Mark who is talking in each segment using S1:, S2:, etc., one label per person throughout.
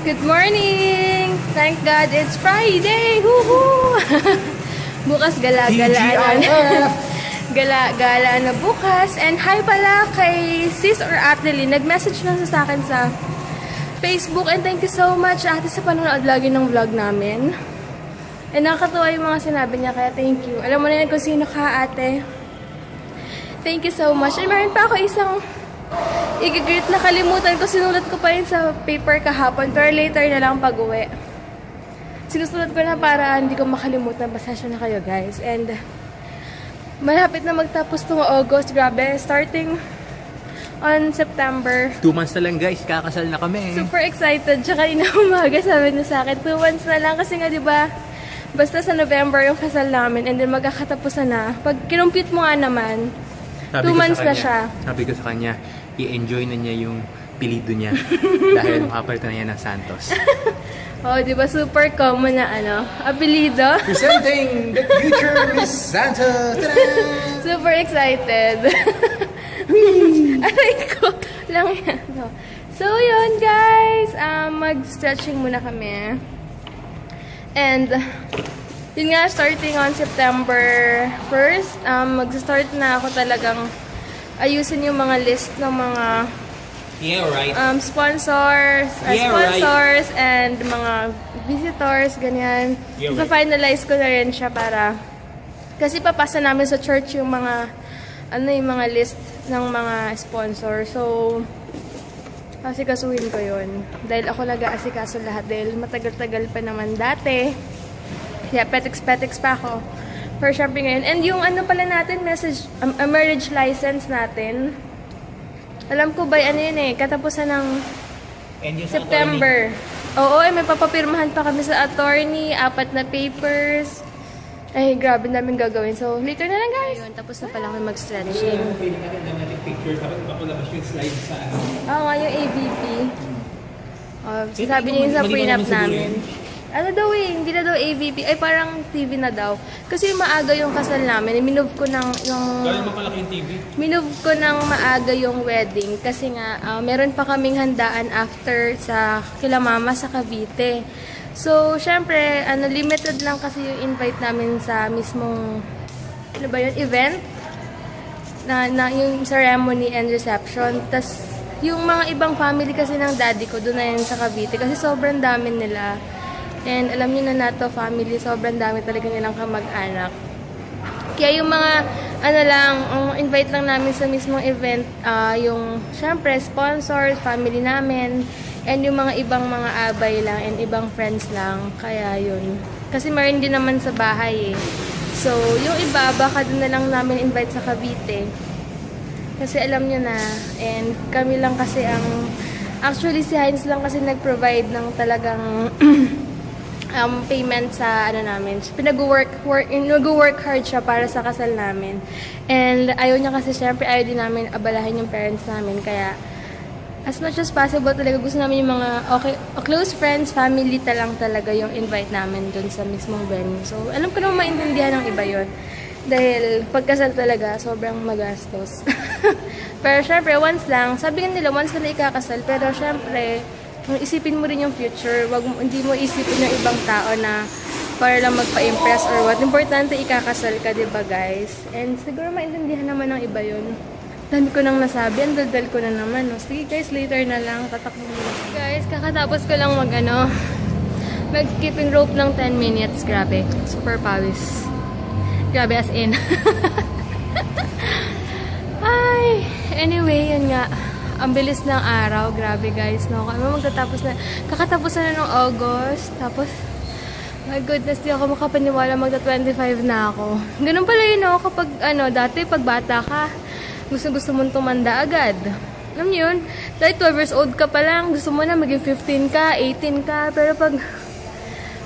S1: Good morning! Thank God it's Friday! Woohoo! Bukas gala-galaan. Gala-gala na bukas. And hi pala kay sis or Ate Lynn. Nag-message lang sa akin sa Facebook. And thank you so much, Ate, sa panonood lagi ng vlog namin. And nakakatuwa yung mga sinabi niya, kaya thank you. Alam mo na yan kung sino ka, Ate. Thank you so much. And meron pa ako isang i-greet na kalimutan ko. Sinulat ko pa yun sa paper kahapon. Pero later na lang pag-uwi. Sinusulat ko na para hindi ko makalimutan. Pasensya na kayo, guys. And malapit na magtapos itong August. Grabe. Starting on September.
S2: 2 months na lang, guys. Kakasal na kami.
S1: Super excited. Tsaka inaumaga sabi niya sa akin, 2 months na lang. Kasi nga, diba, basta sa November yung kasal namin. And then magkakatapusan na. Pag kinumpute mo nga naman, 2 months na siya.
S2: Sabi ko sa kanya, i-enjoy na niya yung pilido niya dahil makapalitan na niya ng Santos.
S1: Oh, di ba super common na apelido?
S2: Presenting the future Miss Santa!
S1: Super excited. Aray ko lang yan. No. So, yun guys. Mag-stretching muna kami. And yun nga, starting on September 1st, mag-start na ako talagang ayusin yung mga list ng mga sponsors and mga visitors, ganyan. Ipa-finalize ko na rin siya para kasi papasa namin sa church yung mga yung mga list ng mga sponsors. So asikasuhin ko yun. Dahil ako nag-aasikaso lahat dahil matagal-tagal pa naman dati. Kaya petiks-petiks pa ako. For shopping ngayon. And yung pala natin, a marriage license natin. Alam ko ba, yun katapusan ng September. Oo, may papapirmahan pa kami sa attorney, 4 na papers. Ay, grabe namin gagawin. So, later na lang guys. Ayun, tapos na pala kami mag-stretching. Oo nga, yung AVP. Sabi niya yun sa prenup namin. Ano daw hindi na daw AVP. Ay, parang TV na daw. Kasi maaga yung kasal namin. Minove ko ng
S2: Gano'n mapalaki yung TV?
S1: Minove ko ng maaga yung wedding. Kasi nga, meron pa kaming handaan after sa kila mama sa Cavite. So, syempre, limited lang kasi yung invite namin sa mismong, event. Na yung ceremony and reception. Tas, yung mga ibang family kasi ng daddy ko, doon na yun sa Cavite. Kasi sobrang dami nila. And alam niyo na nato, family, sobrang dami talaga nilang kamag-anak. Kaya yung mga, invite lang namin sa mismong event, yung, syempre, sponsors, family namin, and yung mga ibang mga abay lang, and ibang friends lang. Kaya yun. Kasi meron din naman sa bahay eh. So, yung iba, baka doon na lang namin invite sa Cavite. Kasi alam niyo na, and kami lang kasi actually si Heinz lang kasi nag-provide ng talagang, payment sa namin. Nag-work hard siya para sa kasal namin. And ayaw niya kasi syempre ayaw din namin abalahin yung parents namin. Kaya as much as possible talaga gusto namin yung mga close friends, family lang talaga yung invite namin dun sa mismong venue. So alam ko naman maintindihan ng iba yun. Dahil pagkasal talaga sobrang magastos. Pero syempre once lang, sabi nila once na ikakasal, pero syempre isipin mo rin yung future. Hindi mo isipin yung ibang tao na para lang magpa-impress or what. Importante ikakasal ka, diba guys? And siguro maintindihan naman ng iba yun. Dami ko nang nasabi. Ang daldal ko na naman. No? Sige guys, later na lang. Tatakbo muna. Guys, kakatapos ko lang mag-skipping rope ng 10 minutes. Grabe. Super pawis. Grabe as in. Ay, anyway, yun nga. Ang bilis ng araw. Grabe guys, no? Kakatapos na ng August. Tapos, my goodness, di ako makapaniwala magta-25 na ako. Ganun pala yun, no? Kapag, dati, pag bata ka, gusto mong tumanda agad. Alam niyo yun? Dahil 12 years old ka pa lang, gusto mo na maging 15 ka, 18 ka. Pero pag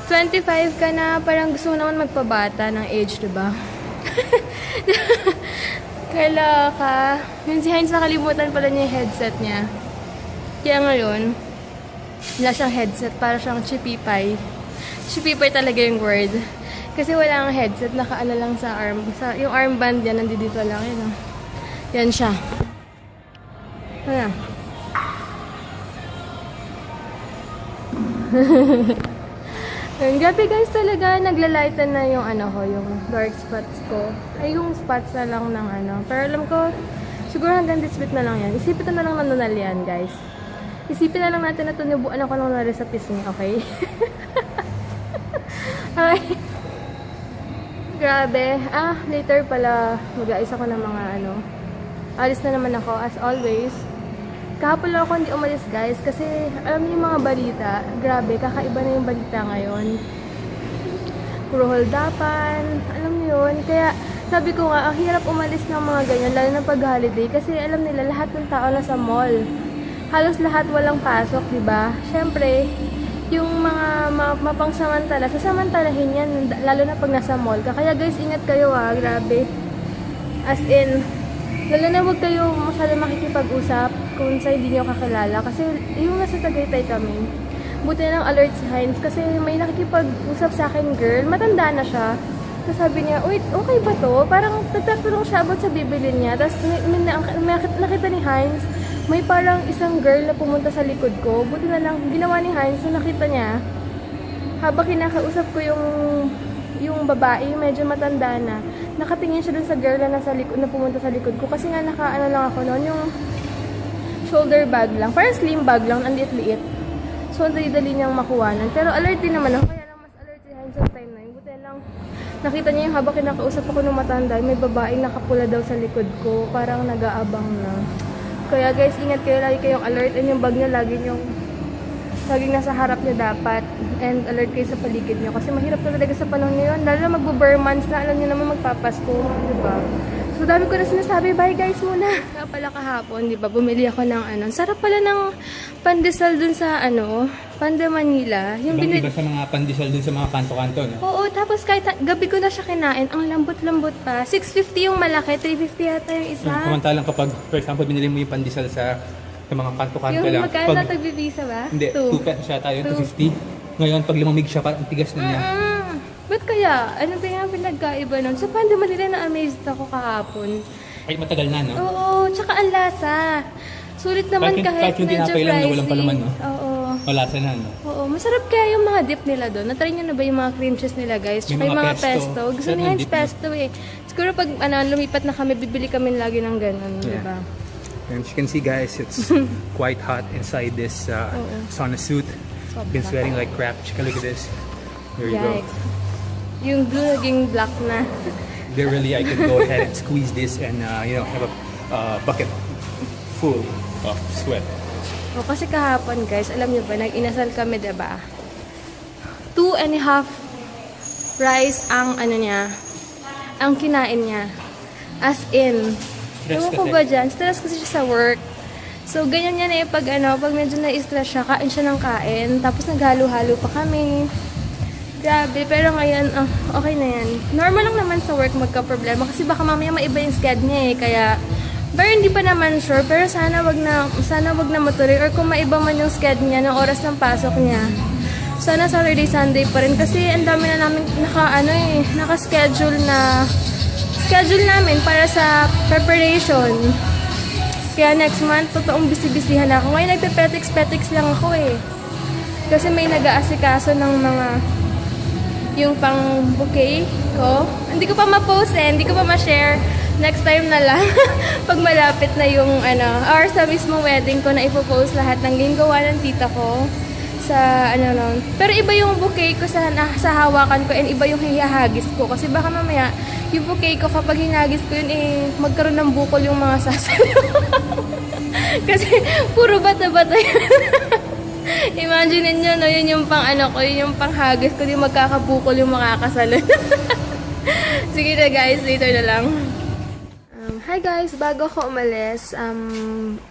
S1: 25 ka na, parang gusto mo naman magpabata ng age, diba? Kala ka. Yun si Heinz, nakalimutan pala niya yung headset niya. Kaya ngayon, wala siyang headset. Para siyang chipipay. Chipipay talaga yung word. Kasi wala ang headset. Nakaala lang sa arm. Yung armband yan, nandito lang. Yan siya. Ayan. Ayun, grabe guys talaga, naglalighten na yung ano ko, yung dark spots ko. Ay, yung spots na lang ng ano. Pero alam ko, siguro hanggang this bit na lang yan. Isipin na lang na nunal yan, guys. Isipin na lang natin na tunubuan ako ng nunal sa pisngi, okay? Ay. Grabe. Later pala, mag-aayos ako ng mga ano. Alis na naman ako, as always. Kahapon lang ako hindi umalis guys kasi alam niyo yung mga balita, grabe, kakaiba na yung balita ngayon. Puro holdapan, alam niyo yun. Kaya sabi ko nga, ang hirap umalis ng mga ganyan, lalo na pag-holiday kasi alam nila lahat ng tao na sa mall. Halos lahat walang pasok, di ba? Syempre, yung mga mapangsamantala, sasamantalahin yan, lalo na pag nasa mall ka. Kaya guys, ingat kayo grabe. As in, lalo na huwag kayo masyado makikipag-usap kung sa hindi nyo kakilala. Kasi yung nasa Tagaytay kami, buti na lang alert si Heinz kasi may nakikipag-usap sa akin girl, matanda na siya. So sabi niya, wait, okay ba to? Parang tagtatulong siya about sa bibilin niya. Tapos nakita ni Heinz, may parang isang girl na pumunta sa likod ko. Buti na lang, ginawa ni Heinz, so nakita niya, habang kinakausap ko yung babae, medyo matanda na, nakatingin siya dun sa girl na nasa likod, na pumunta sa likod ko. Kasi nga naka-ano lang ako noon, yung shoulder bag lang. Parang slim bag lang, ang liit-liit. So, ang dali-dali niyang makuhanan. Pero alert din naman ako, kaya lang mas alert si Heinz sa time na yun. Buti lang, nakita niya yung habang kinakausap ako ng matanda, may babaeng nakapula daw sa likod ko. Parang nag-aabang na. Kaya guys, ingat kayo, lagi kayong alert. And yung bag niya, laging nasa harap niya dapat. And alert kayo sa paligid niyo. Kasi mahirap talaga sa panahon ngayon. Lalo na mag-Burr months na, alam niyo naman magpapasko. Diba? So dami ko na sinasabi, bye guys muna. Kaya pala kahapon, diba, bumili ako ng ano. Sarap pala ng pandesal dun sa Panda Manila. Yung
S2: Iba sa mga pandesal dun sa mga kanto-kanto, no?
S1: Oo, tapos kahit gabi ko na siya kinain, ang lambot-lambot pa. 650 yung malaki, 350 yata yung isa.
S2: Samantalang kapag, for example, binili mo yung pandesal sa mga kanto-kanto lang.
S1: Yung magkano tagbibisa ba?
S2: Hindi, 2 pesos siya tayo, 250. Ngayon, pag 5 mig siya, parang tigas na niya.
S1: Ba't kaya? Ano ba yung pinagkaiba nun? Sa Panda Manila na-amazed ako kahapon.
S2: Ay, matagal na, no?
S1: Oo, tsaka ang lasa. Sulit naman kahit
S2: yung
S1: medyo
S2: tinapay lang na walang
S1: pricey.
S2: palaman, no?
S1: Oo.
S2: Malasa na, no?
S1: Oo, masarap kaya yung mga dip nila doon. Natry nyo na ba yung mga cream cheese nila, guys? Tsaka
S2: May
S1: yung
S2: mga
S1: mga pesto. Gusto
S2: Sarap
S1: ni
S2: ng
S1: Heinz
S2: dip,
S1: pesto eh. Siguro pag lumipat na kami, bibili kami lagi ng ganun,
S2: Yeah.
S1: diba?
S2: And as you can see, guys, it's quite hot inside this sauna suit. Been sweating like crap. Chika, look at this. There you go.
S1: Yikes. Yung blue naging black na.
S2: Literally, I could go ahead and squeeze this and have a bucket full of sweat.
S1: O, kasi kahapon, guys, alam nyo ba, nag-inasal kami, diba? 2.5 rice ang ang kinain niya. As in, ewan ko ba dyan, stress kasi siya sa work. So, ganyan yan pag pag medyo na-stress siya, kain siya ng kain. Tapos naghalo-halo pa kami. Grabe, pero ngayon, okay na yan. Normal lang naman sa work magka-problema kasi baka mamaya maiba yung schedule niya kaya, pero hindi pa naman sure, pero sana wag na matuloy or kung maiba man yung schedule niya ng oras ng pasok niya. Sana Saturday, Sunday pa rin kasi ang dami na namin naka-schedule namin para sa preparation. Kaya next month, totoong busy-busyhan ako. Ngayon, nagpe-petics lang ako Kasi may nag-aasikaso ng yung pang bouquet ko. Hindi ko pa ma-post hindi ko pa ma-share. Next time na lang. Pag malapit na yung or sa mismo wedding ko na ipopost lahat ng ginagawa ng tita ko. Sa Pero iba yung bouquet ko sa hawakan ko and iba yung hihahagis ko. Kasi baka mamaya, yung bouquet ko kapag hinagis ko yun magkaroon ng bukol yung mga sasayaw. Kasi puro bata-bata yun. Imagine niyo yun yung pang yun yung panghagis ko, yung magkakabukol yung makakasalon. Sige na guys, later na lang. Hi guys, bago ako umalis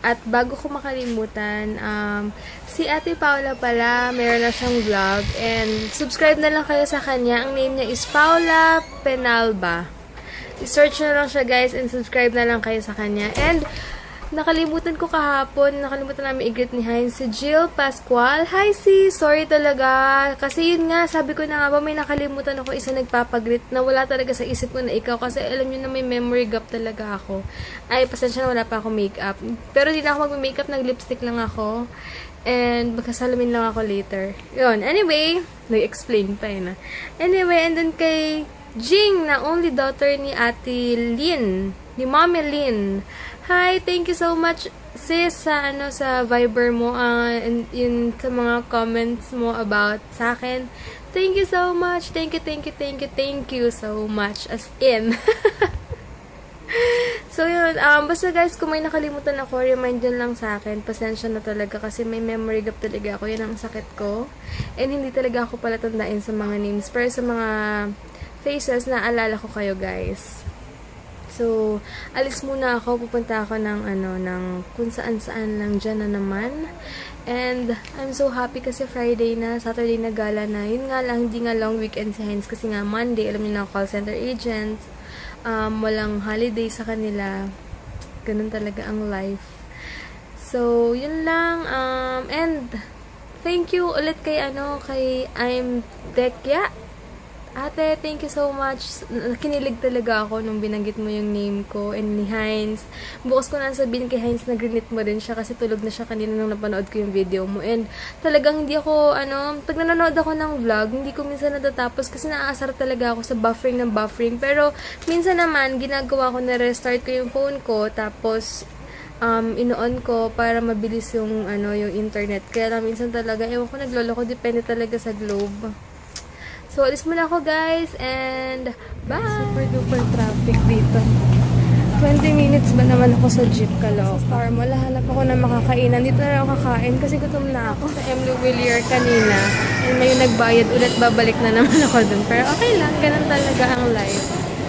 S1: at bago ko makalimutan, si Ate Paula pala, meron na siyang vlog and subscribe na lang kayo sa kanya. Ang name niya is Paula Penalba. I-search na lang siya guys and subscribe na lang kayo sa kanya. And Nakalimutan ko kahapon, nakalimutan namin i-greet ni Hines si Jill Pascual. Hi sis, sorry talaga. Kasi yun nga, sabi ko na nga ba, may nakalimutan ako isa nagpapagreet na wala talaga sa isip ko na ikaw. Kasi alam nyo na may memory gap talaga ako. Ay, pasensya na wala pa ako makeup. Pero di na ako mag-makeup, nag-lipstick lang ako. And magkasalamin lang ako later. Yun, anyway, nag-explain pa yun. Anyway, and then kay Jing, na only daughter ni Ate Lynn, ni Mommy Lynn. Hi, thank you so much sis sa sa Viber mo and yun sa mga comments mo about sa akin. Thank you so much. Thank you so much as in. So yun, basta guys, kung may nakalimutan ako, remind yun lang sa akin. Pasensya na talaga kasi may memory gap talaga ako. Yan ang sakit ko. And hindi talaga ako pala tandain sa mga names. Pero sa mga faces, naalala ko kayo guys. So, alis muna ako. Pupunta ako ng kung saan-saan lang dyan na naman. And, I'm so happy kasi Friday na, Saturday na gala na. Yun nga lang, hindi nga long weekend si Hines kasi nga Monday, alam niyo na, call center agents. Walang holiday sa kanila. Ganun talaga ang life. So, yun lang. And, thank you ulit kay kay I'm Dekya. Ate, thank you so much. Kinilig talaga ako nung binanggit mo yung name ko and ni Hines. Bukas ko na sabihin kay Hines na grinit mo rin siya kasi tulog na siya kanina nung napanood ko yung video mo. And talagang hindi ako, pag nanonood ako ng vlog, hindi ko minsan natatapos kasi naaasar talaga ako sa buffering ng buffering. Pero minsan naman, ginagawa ko na restart ko yung phone ko, tapos ino-on ko para mabilis yung, yung internet. Kaya lang minsan talaga, ewan ko, nagloloko, depende talaga sa globe. So, alis muna ako guys, and bye! Super duper traffic dito. 20 minutes ba naman ako sa jeep Caloocan? Sa Star Mall, hanap ako na makakainan. Dito na ako kakain kasi gutom na ako. Sa M. Louvillier kanina, and may nagbayad ulit, babalik na naman ako dun. Pero okay lang, ganun talaga ang life.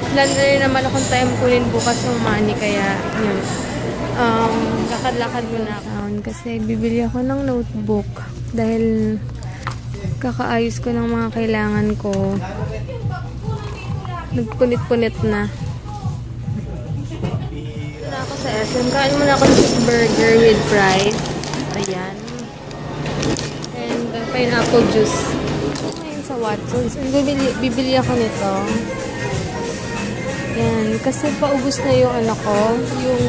S1: Plan na rin naman akong time kunin bukas yung money, kaya yun. Lakad-lakad muna ako. Kasi bibili ako ng notebook dahil kakaayos ko ng mga kailangan ko. Nagpunit-punit na. Ito na ako sa SM. Kain muna ako ng cheeseburger with fries. Ayan. And pineapple juice. Ngayon sa Watson's. Bibili ako nito. Ayan. Kasi paubos na yung yung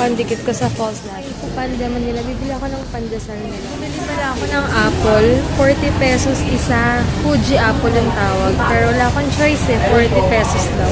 S1: pandikit ko sa falls light. Panda man nila. Bibili ako ng pandesal nila. Bibili pala ako ng apple. 40 pesos isa. Fuji apple ang tawag. Pero wala akong choice 40 pesos daw.